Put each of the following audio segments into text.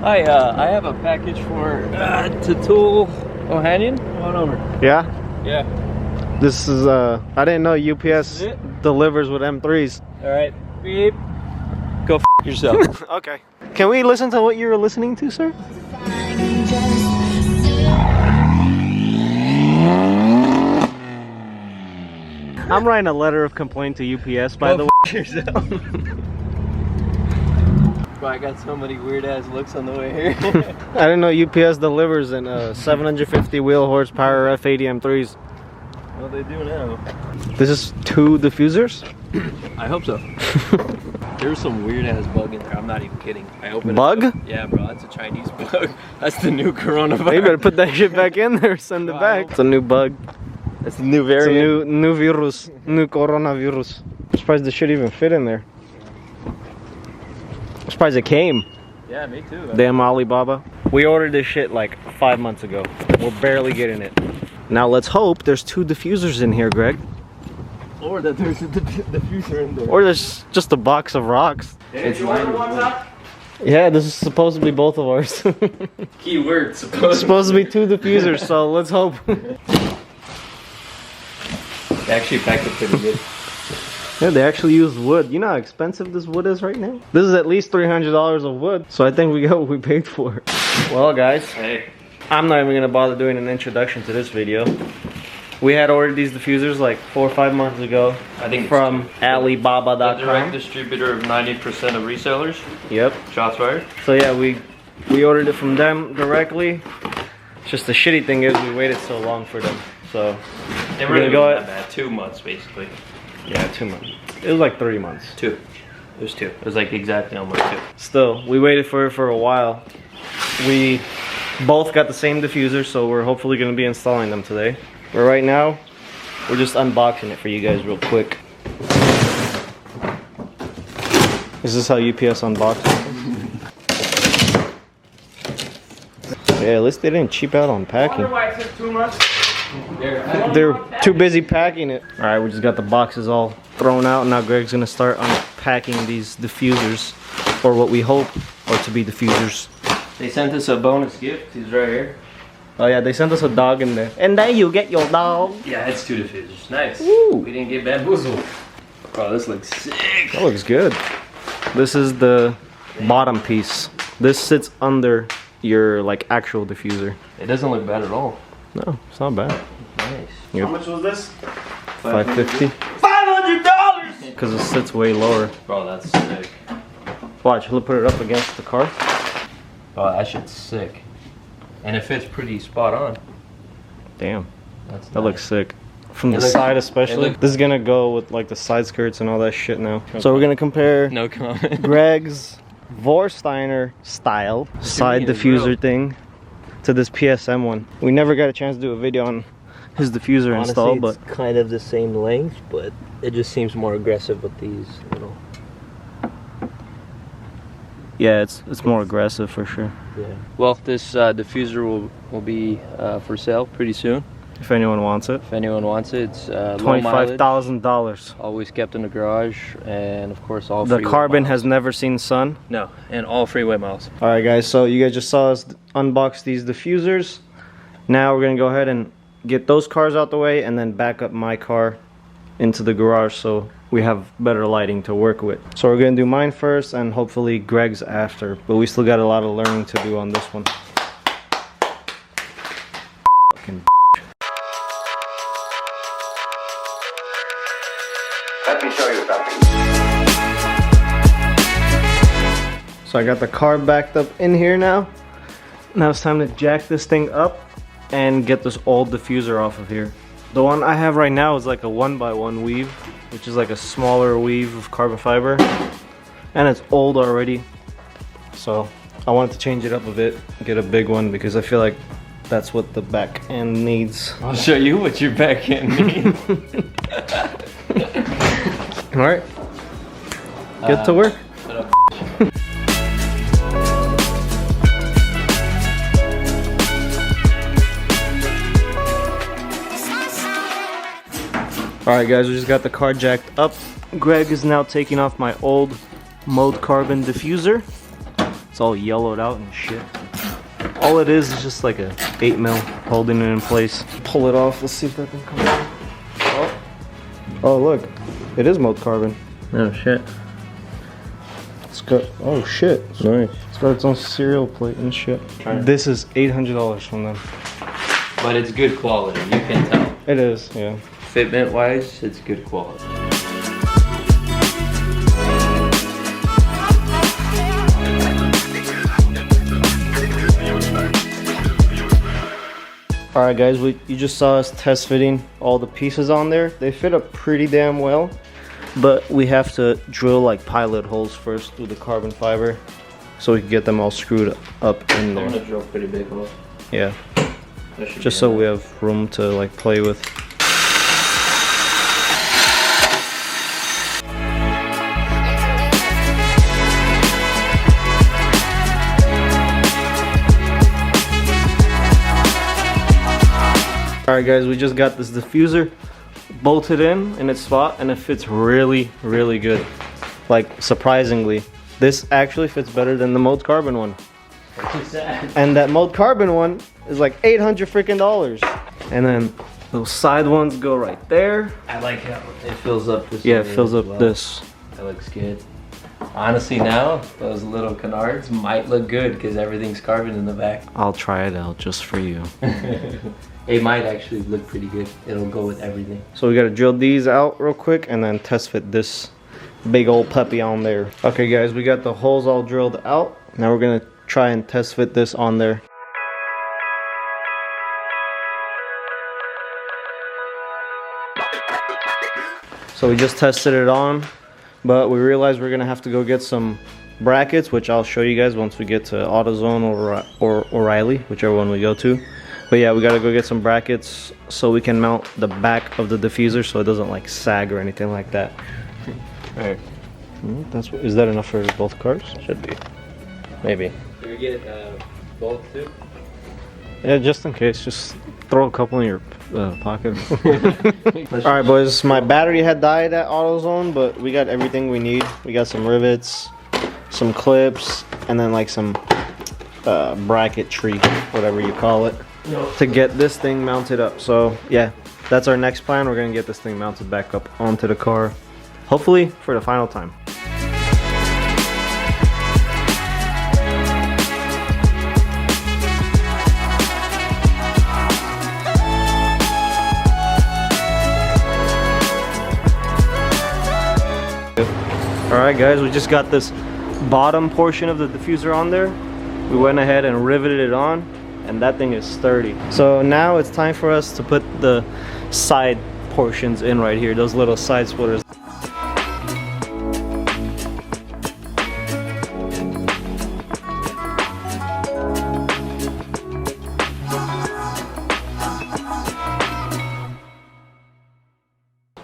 I have a package for Tatul Ohanian. Come on over. Yeah? Yeah. This is, I didn't know UPS delivers with M3s. Alright. Beep. Go f yourself. Okay. Can we listen to what you were listening to, sir? I'm writing a letter of complaint to UPS, by the way. Yourself. Bro, I got so many weird ass looks on the way here. I didn't know UPS delivers in 750 wheel horsepower F80 M3s. Well, they do now. This is 2 diffusers? I hope so. There's some weird ass bug in there. I'm not even kidding. I opened Bug? it. Yeah, bro, that's a Chinese bug. That's the new coronavirus. You better put that shit back in there, send it back. It's a new bug. It's a new variant. It's a new virus, new coronavirus. I'm surprised this shit even fit in there. I'm surprised it came. Yeah, me too. Man. Damn Alibaba. We ordered this shit like 5 months ago. We're barely getting it. Now let's hope there's 2 diffusers in here, Greg. Or that there's a diffuser in there. Or there's just a box of rocks. It's mine. Yeah, this is supposed to be both of ours. Keyword supposed to be 2 diffusers, so let's hope. They actually packed it pretty good. Yeah, they actually used wood. You know how expensive this wood is right now? This is at least $300 of wood, so I think we got what we paid for. Well, guys, hey, I'm not even gonna bother doing an introduction to this video. We had ordered these diffusers like 4 or 5 months ago. I think from Alibaba.com. The direct distributor of 90% of resellers. Yep. Shots fired. So yeah, we ordered it from them directly. It's just the shitty thing is we waited so long for them. So they really wasn't that bad. 2 months basically. Yeah, 2 months. It was like 3 months. 2. It was 2. It was like exactly almost 2. Still, we waited for it for a while. We both got the same diffuser, so we're hopefully going to be installing them today. But right now, we're just unboxing it for you guys real quick. Is this how UPS unboxes? Yeah, at least they didn't cheap out on packing. Why it took 2 months? They're too busy packing it. Alright, we just got the boxes all thrown out. Now Greg's gonna start unpacking these diffusers, or what we hope are to be diffusers. They sent us a bonus gift. He's right here. Oh yeah, they sent us a dog in there. And then you get your dog. Yeah, it's 2 diffusers. Nice. Woo. We didn't get bamboozled. Oh, this looks sick. That looks good. This is the bottom piece. This sits under your like actual diffuser. It doesn't look bad at all. No, it's not bad. Nice. Yep. How much was this? $550. $500! Because it sits way lower. Bro, that's sick. Watch, he'll put it up against the car. Oh, that shit's sick. And it fits pretty spot on. Damn. That's That nice. looks sick. From the side especially. This is gonna go with like the side skirts and all that shit now. So we're gonna compare No comment. Greg's Vorsteiner style side diffuser thing to this PSM one. We never got a chance to do a video on his diffuser install, but it's kind of the same length, but it just seems more aggressive with these little. yeah, it's more aggressive for sure. Yeah. Well, this diffuser will be for sale pretty soon. If anyone wants it. If anyone wants it, it's low mileage, $25,000. always kept in the garage, and of course all The freeway carbon miles. has never seen sun. No, and all freeway miles. Alright guys, so you guys just saw us unbox these diffusers. Now we're gonna go ahead and get those cars out the way and then back up my car into the garage so we have better lighting to work with. So we're gonna do mine first and hopefully Greg's after, but we still got a lot of learning to do on this one. Fucking Let me show you something. So I got the car backed up in here now. Now it's time to jack this thing up and get this old diffuser off of here. The one I have right now is like a 1x1 weave, which is like a smaller weave of carbon fiber. And it's old already. So I wanted to change it up a bit, get a big one because I feel like that's what the back end needs. I'll show you what your back end needs. Alright, get to work. Shut up. Alright guys, we just got the car jacked up. Greg is now taking off my old Mode Carbon diffuser. It's all yellowed out and shit. All it is just like a 8mm holding it in place. Pull it off. Let's see if that can come out. Oh look, it is mold carbon. Oh shit. It's got, oh shit. Nice. It's got its own serial plate and shit. This is $800 from them. But it's good quality, you can tell. It is, yeah. Fitment wise, it's good quality. Alright guys, you just saw us test fitting all the pieces on there. They fit up pretty damn well, but we have to drill like pilot holes first through the carbon fiber so we can get them all screwed up in there. I'm gonna drill pretty big holes. Yeah, just so we have room to like play with. Alright guys, we just got this diffuser bolted in its spot and it fits really good. Like surprisingly, this actually fits better than the mold carbon one. And that mold carbon one is like $800 freaking. And then those side ones go right there. I like how it fills up this. Yeah, it fills up this. That looks good. Honestly now, those little canards might look good because everything's carbon in the back. I'll try it out just for you. It might actually look pretty good. It'll go with everything. So we gotta drill these out real quick and then test fit this big old puppy on there. Okay guys, we got the holes all drilled out. Now we're gonna try and test fit this on there. So we just tested it on, but we realized we're gonna have to go get some brackets, which I'll show you guys once we get to AutoZone or O'Reilly, whichever one we go to. But yeah, we gotta go get some brackets so we can mount the back of the diffuser so it doesn't like sag or anything like that. Alright. Is that enough for both cars? Should be. Maybe. Can we get both too? Yeah, just in case. Just throw a couple in your pocket. Alright boys, my battery had died at AutoZone, but we got everything we need. We got some rivets, some clips, and then like some bracket tree, whatever you call it, to get this thing mounted up. So yeah, that's our next plan. We're gonna get this thing mounted back up onto the car, hopefully for the final time. Alright guys, we just got this bottom portion of the diffuser on there. We went ahead and riveted it on, and that thing is sturdy. So now it's time for us to put the side portions in right here, those little side splitters.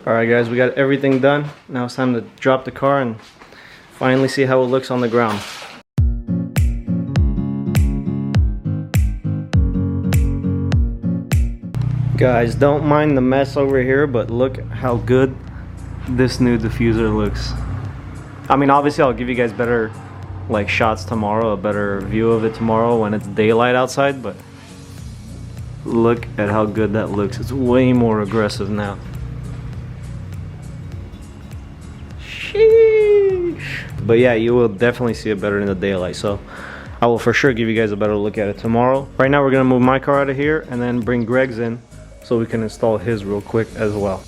Alright guys, we got everything done. Now it's time to drop the car and finally see how it looks on the ground. Guys, don't mind the mess over here, but look how good this new diffuser looks. I mean, obviously I'll give you guys better like shots tomorrow, a better view of it tomorrow when it's daylight outside, but look at how good that looks. It's way more aggressive now. Sheesh. But yeah, you will definitely see it better in the daylight, so I will for sure give you guys a better look at it tomorrow. Right now we're gonna move my car out of here and then bring Greg's in so we can install his real quick as well.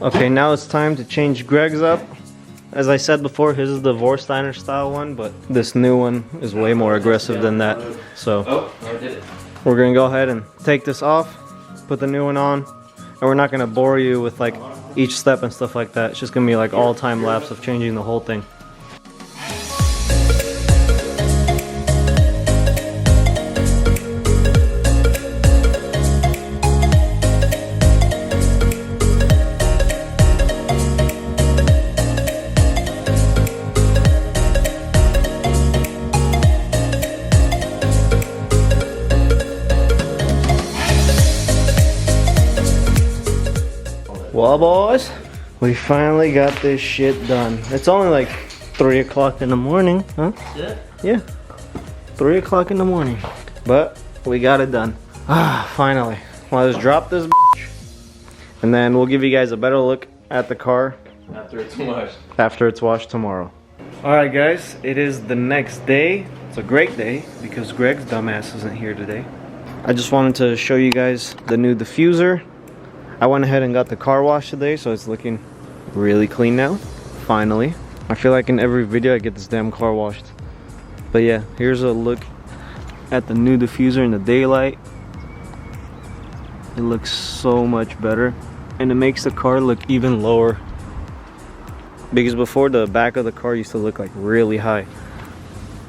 Okay, now it's time to change Greg's up. As I said before, his is the Vorsteiner style one, but this new one is way more aggressive than that. So we're gonna go ahead and take this off, put the new one on, and we're not gonna bore you with like each step and stuff like that. It's just gonna be like all time lapse of changing the whole thing. Well, boys, we finally got this shit done. It's only like 3 o'clock in the morning, huh? Yeah. 3 o'clock in the morning. But we got it done. Ah, finally. Well, let's drop this bitch, and then we'll give you guys a better look at the car After it's washed. After it's washed tomorrow. Alright guys, it is the next day. It's a great day because Greg's dumbass isn't here today. I just wanted to show you guys the new diffuser. I went ahead and got the car washed today, so it's looking really clean now. Finally. I feel like in every video I get this damn car washed. But yeah, here's a look at the new diffuser in the daylight. It looks so much better, and it makes the car look even lower. Because before, the back of the car used to look like really high,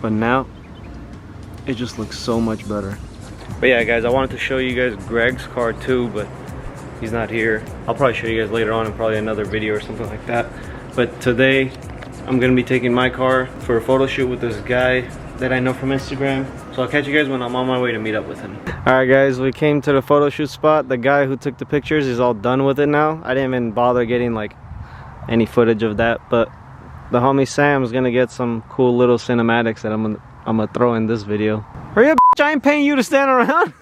but now it just looks so much better. But yeah guys, I wanted to show you guys Greg's car too, but he's not here. I'll probably show you guys later on in probably another video or something like that. But today I'm gonna be taking my car for a photo shoot with this guy that I know from Instagram. So I'll catch you guys when I'm on my way to meet up with him. Alright guys, we came to the photo shoot spot. The guy who took the pictures is all done with it now. I didn't even bother getting like any footage of that, but the homie Sam's gonna get some cool little cinematics that I'm gonna throw in this video. Hurry up, bitch, I ain't paying you to stand around.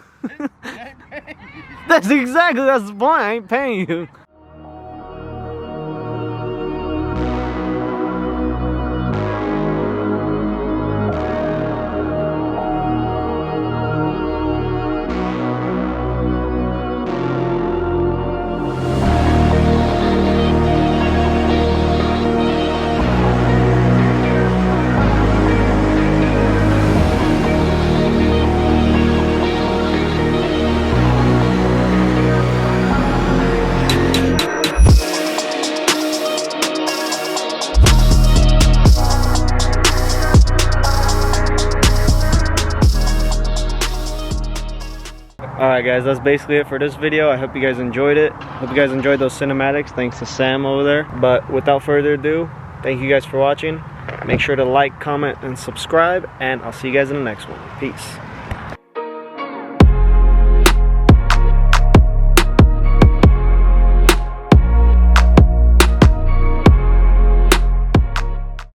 That's the point, I ain't paying you. Alright guys, that's basically it for this video. I hope you guys enjoyed it. Hope you guys enjoyed those cinematics. Thanks to Sam over there. But without further ado, thank you guys for watching. Make sure to like, comment, and subscribe, and I'll see you guys in the next one. Peace.